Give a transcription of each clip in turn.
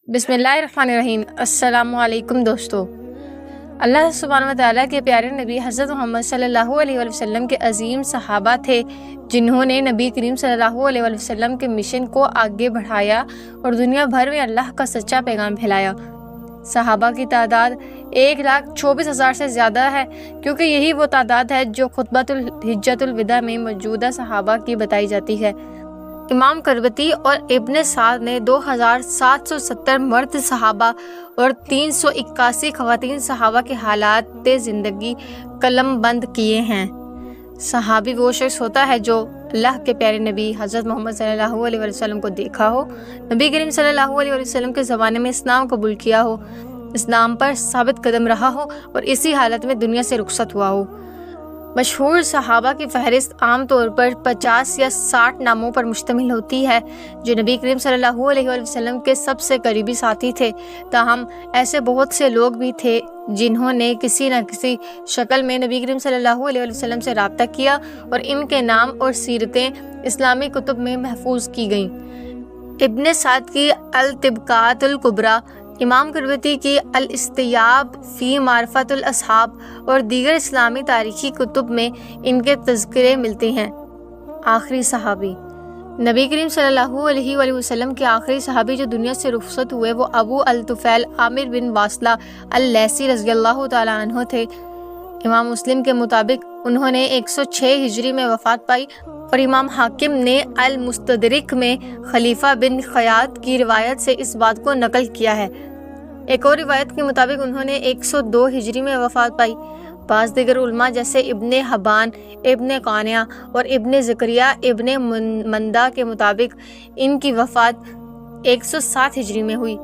बिस्मिल्लाहिर्रहमानिर्रहीम। अस्सलामु अलैकुम दोस्तों। अल्लाह सुब्हानहू व तआला के प्यारे नबी हज़रत मोहम्मद सल्लल्लाहु अलैहि वसल्लम के अजीम सहाबा थे, जिन्होंने नबी करीम सल्लल्लाहु अलैहि वसल्लम के मिशन को आगे बढ़ाया और दुनिया भर में अल्लाह का सच्चा पैगाम फैलाया। सहाबा की तादाद 1,24,000 से ज़्यादा है, क्योंकि यही वो तादाद है जो खुतबतुल हिज्जतुल विदा में मौजूदा सहाबा की बताई जाती है। इमाम करबती और इब्ने साद ने 2,770 मर्द सहाबा और 381 ख़वातीन सहाबा के हालात ज़िंदगी कलम बंद किए हैं। सहाबी वो शख्स होता है जो अल्लाह के प्यारे नबी हज़रत मोहम्मद सल्लल्लाहु अलैहि वसल्लम को देखा हो, नबी करीम सल्लल्लाहु अलैहि वसल्लम के ज़माने में इस्लाम कबूल किया हो, इस्लाम पर साबित कदम रहा हो और इसी हालत में दुनिया से रुखसत हुआ हो। मशहूर सहाबा की फहरिस्त आम तौर पर 50 या 60 नामों पर मुश्तमिल होती है, जो नबी करीम सल्लल्लाहु अलैहि वसल्लम के सबसे करीबी साथी थे। ताहम ऐसे बहुत से लोग भी थे जिन्होंने किसी न किसी शक्ल में नबी करीम सल्लल्लाहु अलैहि वसल्लम से रब्ता किया और इनके नाम और सीरतें इस्लामी कुतुब में महफूज की गईं। इब्ने साद की अल-तिबकातुल कुबरा, इमाम करबती की अल-इस्तियाब फ़ी मारिफतुल असहाब और दीगर इस्लामी तारीखी कुतुब में इनके तज़किरे मिलते हैं। आखिरी सहाबी, नबी करीम सल्लल्लाहु अलैहि वसल्लम के आखिरी सहाबी जो दुनिया से रुखसत हुए वो अबू अल-तुफ़ैल आमिर बिन वासला अल-लैसी रज़ियल्लाहु ताला अन्हु थे। इमाम मुस्लिम के मुताबिक उन्होंने 106 हिजरी में वफ़ात पाई और इमाम हाकिम ने अल-मुस्तदरिक में खलीफा बिन खयात की रिवायत से इस बात को नकल किया है। एक और रिवायत के मुताबिक उन्होंने 102 हिजरी में वफ़ात पाई। बाज़ दीगर उलमा जैसे इब्ने हबान, इब्ने कानिया और इब्ने ज़करिया इब्ने मंदा के मुताबिक इनकी वफ़ात 107 हिजरी में हुई।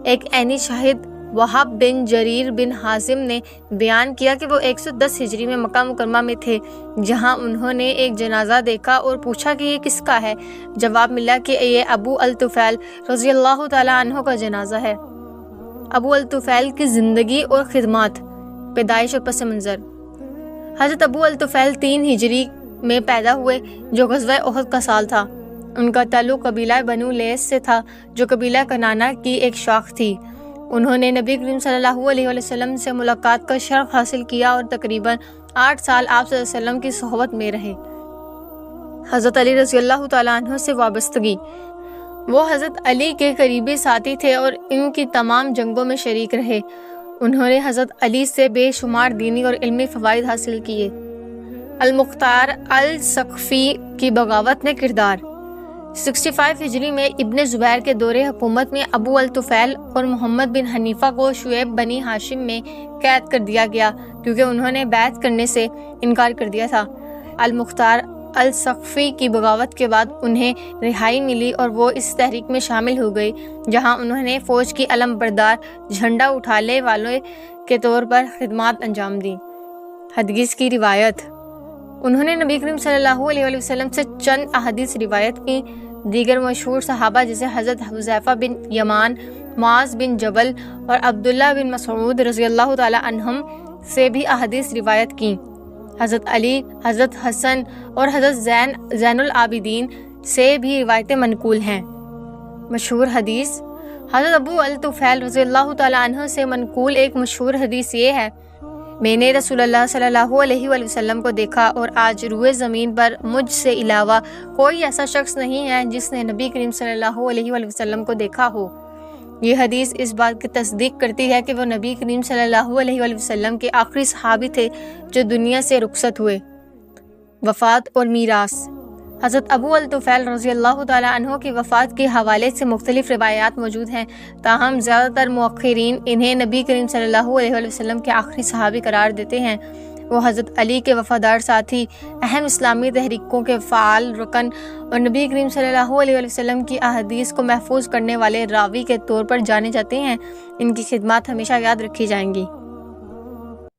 एक ऐनी शाहिद वहाब बिन जरीर बिन हाजिम ने बयान किया कि वो 110 हिजरी में मक्का मुकरमा में थे, जहां उन्होंने एक जनाजा देखा और पूछा कि ये किसका है। जवाब मिला कि ये अबू अल-तुफ़ैल रज़ियल्लाहु ताला अन्हु का जनाजा है। अबू अल-तुफ़ैल की ज़िंदगी और खिदमत, पैदाइश और पस मंज़र। हज़रत अबू अल-तुफ़ैल 3 हिजरी में पैदा हुए, जो ग़ज़वा उहद का साल था। उनका ताल्लुक़ कबीला बनु लैस से था, जो कबीला कनाना की एक शाख थी। उन्होंने नबी करीम सल्लल्लाहु अलैहि वसल्लम से मुलाकात का शरफ हासिल किया और तकरीबन 8 साल आप सल्लल्लाहु अलैहि वसल्लम की सोहबत में रहे। हज़रत अली रज़ियल्लाहु ताला अन्हु से वाबस्तगी, वो हज़रत अली के करीबी साथी थे और इनकी तमाम जंगों में शरीक रहे। उन्होंने हज़रत अली से बेशुमार दीनी और इल्मी फ़वाइद हासिल किए। अल-मुख्तार अल-सक़फ़ी की बगावत में किरदार, 65 हिजरी में इब्ने ज़ुबैर के दौरे हुकूमत में अबू अल-तुफ़ैल और मोहम्मद बिन हनीफ़ा को शुएब बनी हाशिम में कैद कर दिया गया, क्योंकि उन्होंने बैत करने से इनकार कर दिया था। अल-मुख्तार अल-सक़फ़ी की बगावत के बाद उन्हें रिहाई मिली और वो इस तहरीक में शामिल हो गई, जहां उन्होंने फ़ौज की अलम बरदार झंडा उठाने वालों के तौर पर खिदमत अंजाम दी। हदीस की रिवायत, उन्होंने नबी करीम सल्लल्लाहु अलैहि वसल्लम से चंद अहादीस रिवायत की। दीगर मशहूर सहाबा जैसे हज़रत हुज़ैफ़ा बिन यमान, मुआज़ बिन जबल और अब्दुल्ला बिन मसऊद रज़ियल्लाहु ताला अन्हुम से भी अहादीस रिवायत की। हज़रत अली, हज़रत हसन और हज़रत ज़ैनुल आबिदीन से भी रिवायतें मनकूल हैं। मशहूर हदीस, हज़रत अबू अल-तुफ़ैल रज़ियल्लाहु ताला अन्हु से मनकूल एक मशहूर हदीस ये है, मैंने रसूलुल्लाह सल्लल्लाहु अलैहि वसल्लम को देखा और आज रूए ज़मीन पर मुझ से अलावा कोई ऐसा शख्स नहीं है जिसने नबी करीम सल्लल्लाहु अलैहि वसल्लम को देखा हो। ये हदीस इस बात की तस्दीक करती है कि वो नबी करीम सल्लल्लाहु अलैहि वसल्लम के आखिरी सहाबी थे जो दुनिया से रुखसत हुए। वफ़ात और मीरास, हज़रत अबू अल-तुफ़ैल रज़ियल्लाहु ताला अन्हु की वफ़ात के हवाले से मुख्तलिफ़ रिवायात मौजूद हैं, ताहम ज़्यादातर मुअक्खिरीन इन्हें नबी करीम सल्लल्लाहु अलैहि वसल्लम के आखिरी सहाबी करार देते हैं। वो हज़रत अली के वफ़ादार साथी, अहम इस्लामी तहरीकों के फ़ाल रुकन और नबी करीम सल्लल्लाहु अलैहि वसल्लम की अहादीस को महफूज करने वाले रावी के तौर पर जाने जाते हैं। इनकी खिदमत हमेशा याद रखी जाएंगी।